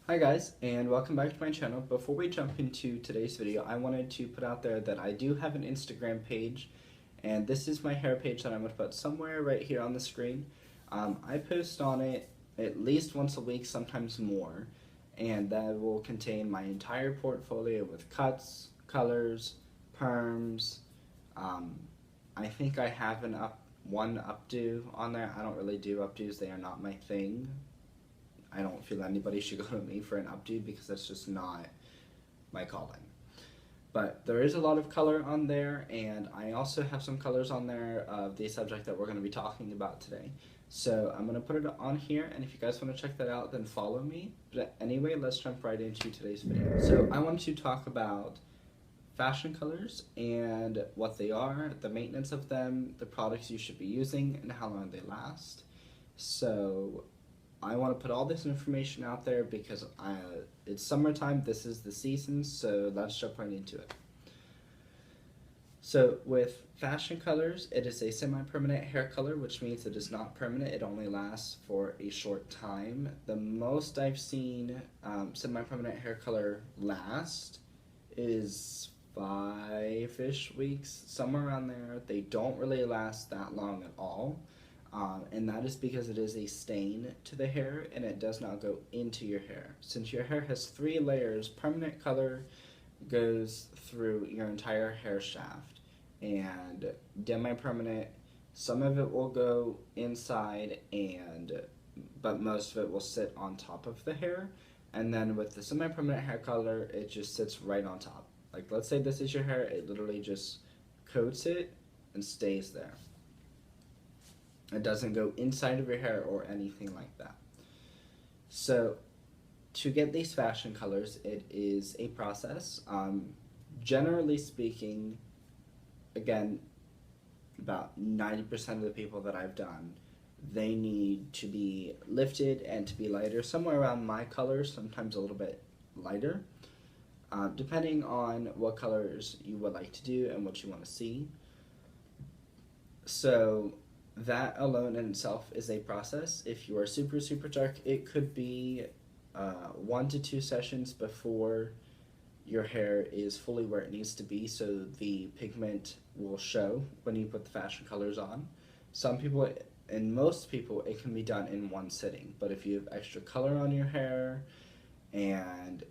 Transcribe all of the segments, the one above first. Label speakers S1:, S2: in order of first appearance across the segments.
S1: Hi guys, and welcome back to my channel. Before we jump into today's video, I wanted to put out there that I do have an Instagram page, and this is my hair page that I'm going to put somewhere right here on the screen. I post on it at least once a week, sometimes more, and that will contain my entire portfolio with cuts, colors, perms. Um, I think I have one updo on there. I don't really do updos, they are not my thing. I don't feel anybody should go to me for an updo because that's just not my calling. But there is a lot of color on there, and I also have some colors on there of the subject that we're going to be talking about today. So I'm going to put it on here, and if you guys want to check that out, then follow me. But anyway, let's jump right into today's video. So I want to talk about fashion colors and what they are, the maintenance of them, the products you should be using, and how long they last. So I want to put all this information out there because it's summertime, this is the season, so let's jump right into it. So with fashion colors, it is a semi-permanent hair color, which means it is not permanent, it only lasts for a short time. The most I've seen semi-permanent hair color last is 5-ish weeks, somewhere around there. They don't really last that long at all. And that is because it is a stain to the hair and it does not go into your hair. Since your hair has 3 layers, permanent color goes through your entire hair shaft. And demi-permanent, some of it will go inside, but most of it will sit on top of the hair. And then with the semi-permanent hair color, it just sits right on top. Like, let's say this is your hair, it literally just coats it and stays there. It doesn't go inside of your hair or anything like that. So to get these fashion colors, it is a process. Generally speaking, again, about 90% of the people that I've done, they need to be lifted and to be lighter, somewhere around my colors, sometimes a little bit lighter, depending on what colors you would like to do and what you want to see. So that alone in itself is a process. If you are super, super dark, it could be 1 to 2 sessions before your hair is fully where it needs to be, so the pigment will show when you put the fashion colors on. Some people, and most people, it can be done in one sitting, but if you have extra color on your hair and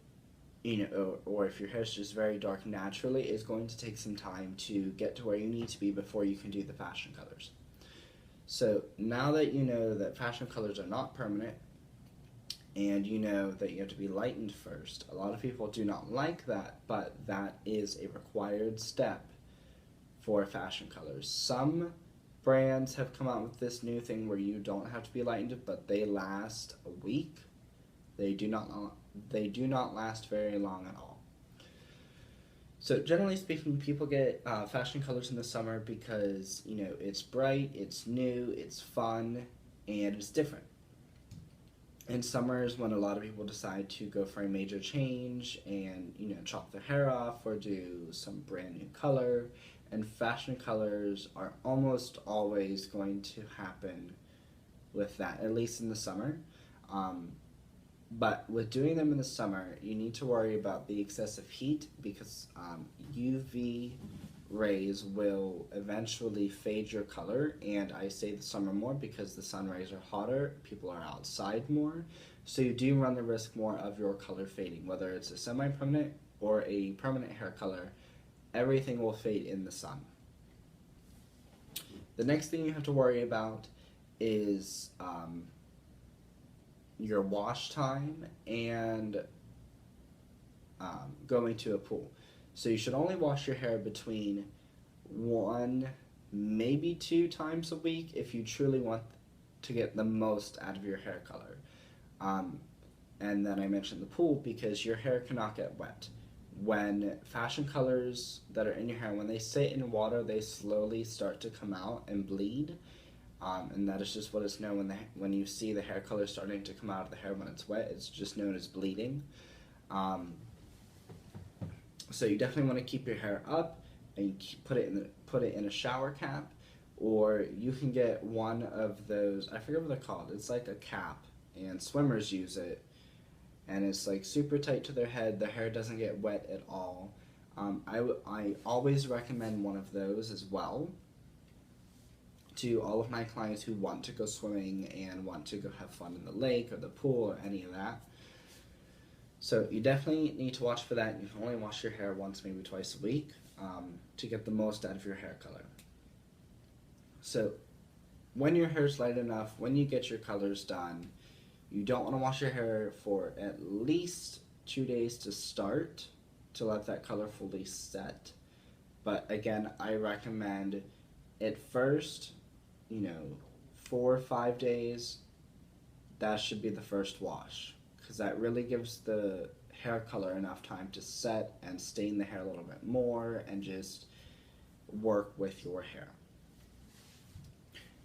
S1: or if your hair is just very dark naturally, it's going to take some time to get to where you need to be before you can do the fashion colors. So now that you know that fashion colors are not permanent, and you know that you have to be lightened first, a lot of people do not like that, but that is a required step for fashion colors. Some brands have come out with this new thing where you don't have to be lightened, but they last a week. They do not last very long at all. So generally speaking, people get fashion colors in the summer because, it's bright, it's new, it's fun, and it's different. And summer is when a lot of people decide to go for a major change and, chop their hair off or do some brand new color. And fashion colors are almost always going to happen with that, at least in the summer. But with doing them in the summer, you need to worry about the excessive heat because UV rays will eventually fade your color, and I say the summer more because the sun rays are hotter, people are outside more, so you do run the risk more of your color fading. Whether it's a semi-permanent or a permanent hair color, everything will fade in the sun. The next thing you have to worry about is your wash time and going to a pool. So you should only wash your hair between 1, maybe 2 times a week if you truly want to get the most out of your hair color. And then I mentioned the pool because your hair cannot get wet. When fashion colors that are in your hair, when they sit in water, they slowly start to come out and bleed. And that is just what is known when you see the hair color starting to come out of the hair when it's wet. It's just known as bleeding. So you definitely want to keep your hair up and put it in a shower cap, or you can get one of those. I forget what they're called. It's like a cap, and swimmers use it. and it's like super tight to their head. The hair doesn't get wet at all. I always recommend one of those as well to all of my clients who want to go swimming and want to go have fun in the lake or the pool or any of that. So you definitely need to watch for that. You can only wash your hair once, maybe twice a week, to get the most out of your hair color. So when your hair's light enough, when you get your colors done, you don't want to wash your hair for at least 2 days to start to let that color fully set. But again, I recommend at first, 4 or 5 days, that should be the first wash, because that really gives the hair color enough time to set and stain the hair a little bit more and just work with your hair.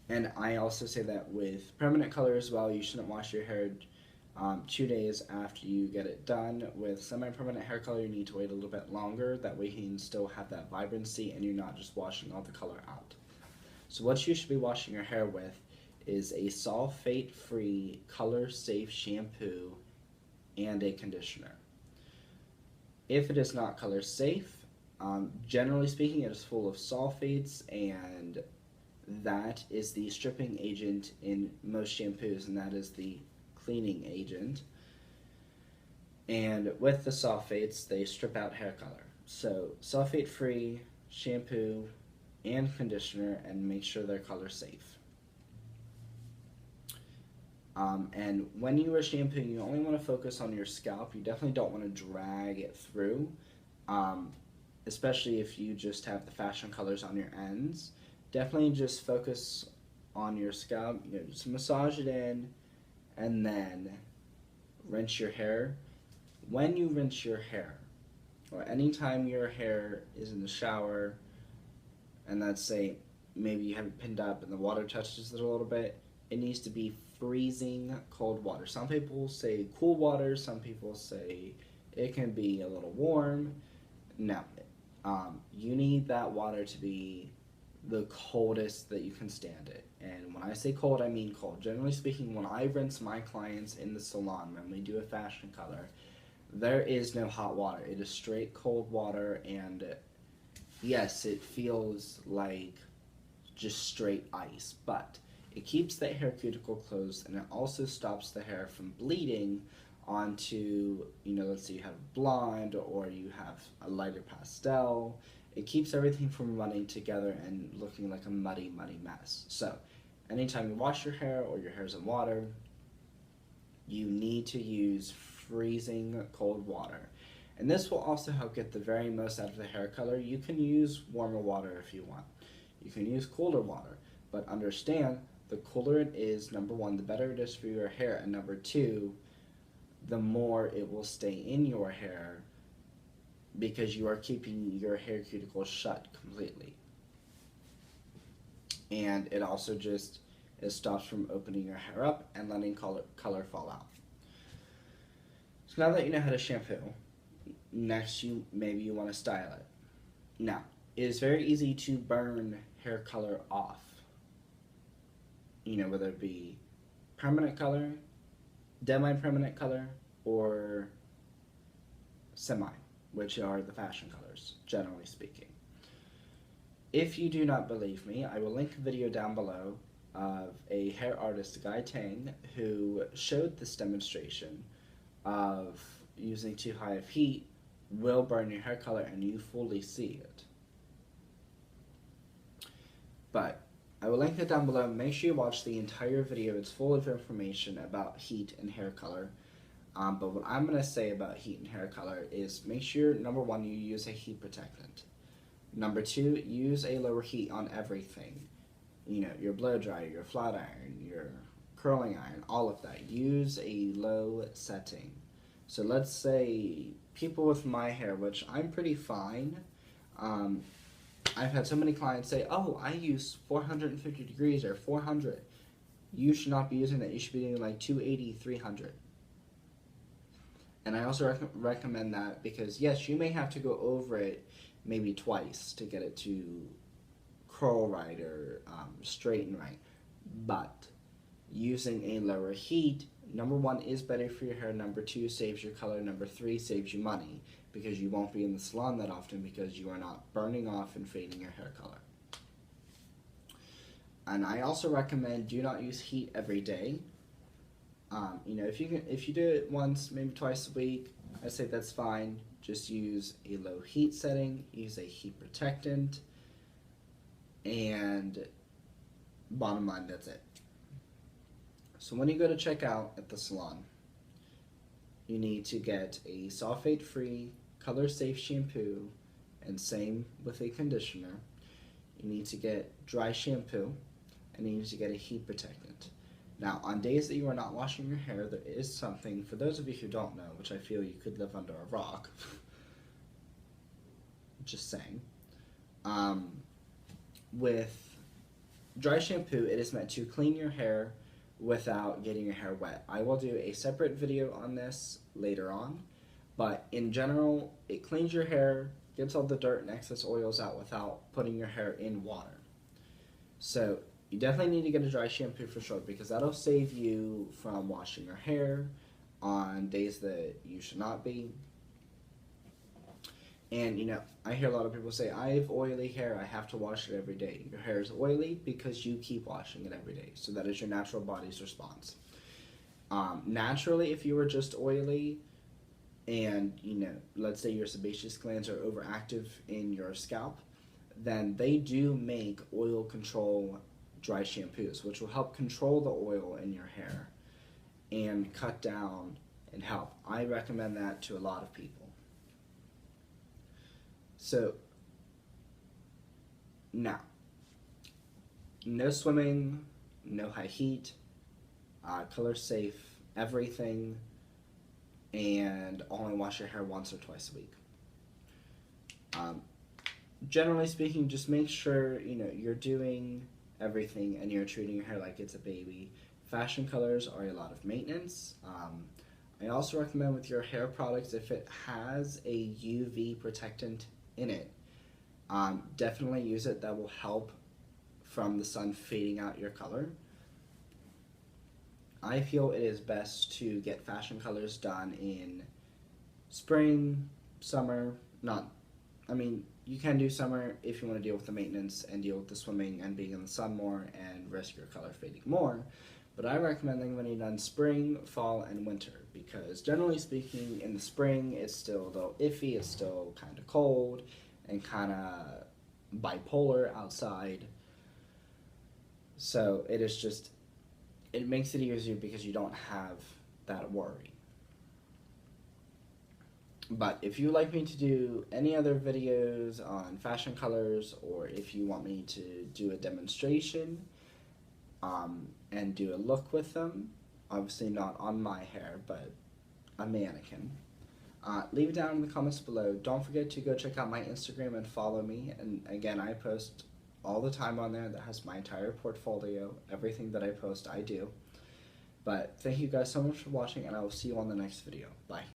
S1: And I also say that with permanent color as well, you shouldn't wash your hair 2 days after you get it done. With semi-permanent hair color, you need to wait a little bit longer. That way you can still have that vibrancy and you're not just washing all the color out. So what you should be washing your hair with is a sulfate-free, color-safe shampoo and a conditioner. If it is not color-safe, generally speaking, it is full of sulfates, and that is the stripping agent in most shampoos, and that is the cleaning agent. And with the sulfates, they strip out hair color. So sulfate-free shampoo and conditioner, and make sure they're color safe. And when you are shampooing, you only want to focus on your scalp. You definitely don't want to drag it through, especially if you just have the fashion colors on your ends. Definitely just focus on your scalp. Just massage it in, and then rinse your hair. When you rinse your hair, or anytime your hair is in the shower, and let's say maybe you have it pinned up and the water touches it a little bit, it needs to be freezing cold water. Some people say cool water, some people say it can be a little warm. No, you need that water to be the coldest that you can stand it. And when I say cold, I mean cold. Generally speaking, when I rinse my clients in the salon, when we do a fashion color, there is no hot water. It is straight cold water, and yes, it feels like just straight ice, but it keeps that hair cuticle closed, and it also stops the hair from bleeding onto, let's say you have blonde or you have a lighter pastel. It keeps everything from running together and looking like a muddy, muddy mess. So anytime you wash your hair or your hair's in water, you need to use freezing cold water. And this will also help get the very most out of the hair color. You can use warmer water if you want. You can use colder water, but understand the cooler it is, number one, the better it is for your hair, and number two, the more it will stay in your hair because you are keeping your hair cuticle shut completely. And it also it stops from opening your hair up and letting color fall out. So now that you know how to shampoo, next maybe you want to style it. Now, it is very easy to burn hair color off. Whether it be permanent color, demi-permanent color, or semi, which are the fashion colors, generally speaking. If you do not believe me, I will link a video down below of a hair artist, Guy Tang, who showed this demonstration of using too high of heat will burn your hair color, and you fully see it. But I will link it down below. Make sure you watch the entire video. It's full of information about heat and hair color. But what I'm going to say about heat and hair color is make sure, number one, you use a heat protectant. Number two, use a lower heat on everything. Your blow dryer, your flat iron, your curling iron, all of that. Use a low setting. So let's say people with my hair, which I'm pretty fine, I've had so many clients say, oh, I use 450 degrees or 400. You should not be using that. You should be doing like 280, 300. And I also recommend that because, yes, you may have to go over it maybe twice to get it to curl right or straighten right. But using a lower heat number one is better for your hair, number two saves your color, number three saves you money because you won't be in the salon that often because you are not burning off and fading your hair color. And I also recommend do not use heat every day. If you do it once, maybe twice a week, I say that's fine. Just use a low heat setting, use a heat protectant, and bottom line, that's it. So when you go to check out at the salon, you need to get a sulfate-free, color-safe shampoo, and same with a conditioner. You need to get dry shampoo, and you need to get a heat protectant. Now, on days that you are not washing your hair, there is something, for those of you who don't know, which I feel you could live under a rock, just saying, with dry shampoo, it is meant to clean your hair without getting your hair wet. I will do a separate video on this later on, but in general, it cleans your hair, gets all the dirt and excess oils out without putting your hair in water. So you definitely need to get a dry shampoo for sure because that'll save you from washing your hair on days that you should not be. And I hear a lot of people say, I have oily hair, I have to wash it every day. Your hair is oily because you keep washing it every day. So that is your natural body's response. Naturally, if you were just oily and, let's say your sebaceous glands are overactive in your scalp, then they do make oil control dry shampoos, which will help control the oil in your hair and cut down and help. I recommend that to a lot of people. So, now, no swimming, no high heat, color safe, everything, and only wash your hair once or twice a week. Generally speaking, just make sure, you're doing everything and you're treating your hair like it's a baby. Fashion colors are a lot of maintenance. I also recommend with your hair products, if it has a UV protectant in it, definitely use it. That will help from the sun fading out your color. I feel it is best to get fashion colors done in spring, summer, you can do summer if you want to deal with the maintenance and deal with the swimming and being in the sun more and risk your color fading more. But I recommend them when you're done spring, fall, and winter because generally speaking, in the spring, it's still a little iffy, it's still kind of cold and kind of bipolar outside. So it makes it easier because you don't have that worry. But if you like me to do any other videos on fashion colors or if you want me to do a demonstration and do a look with them, obviously not on my hair, but a mannequin, leave it down in the comments below. Don't forget to go check out my Instagram and follow me. And again, I post all the time on there. That has my entire portfolio. Everything that I post, I do. But thank you guys so much for watching, and I will see you on the next video. Bye.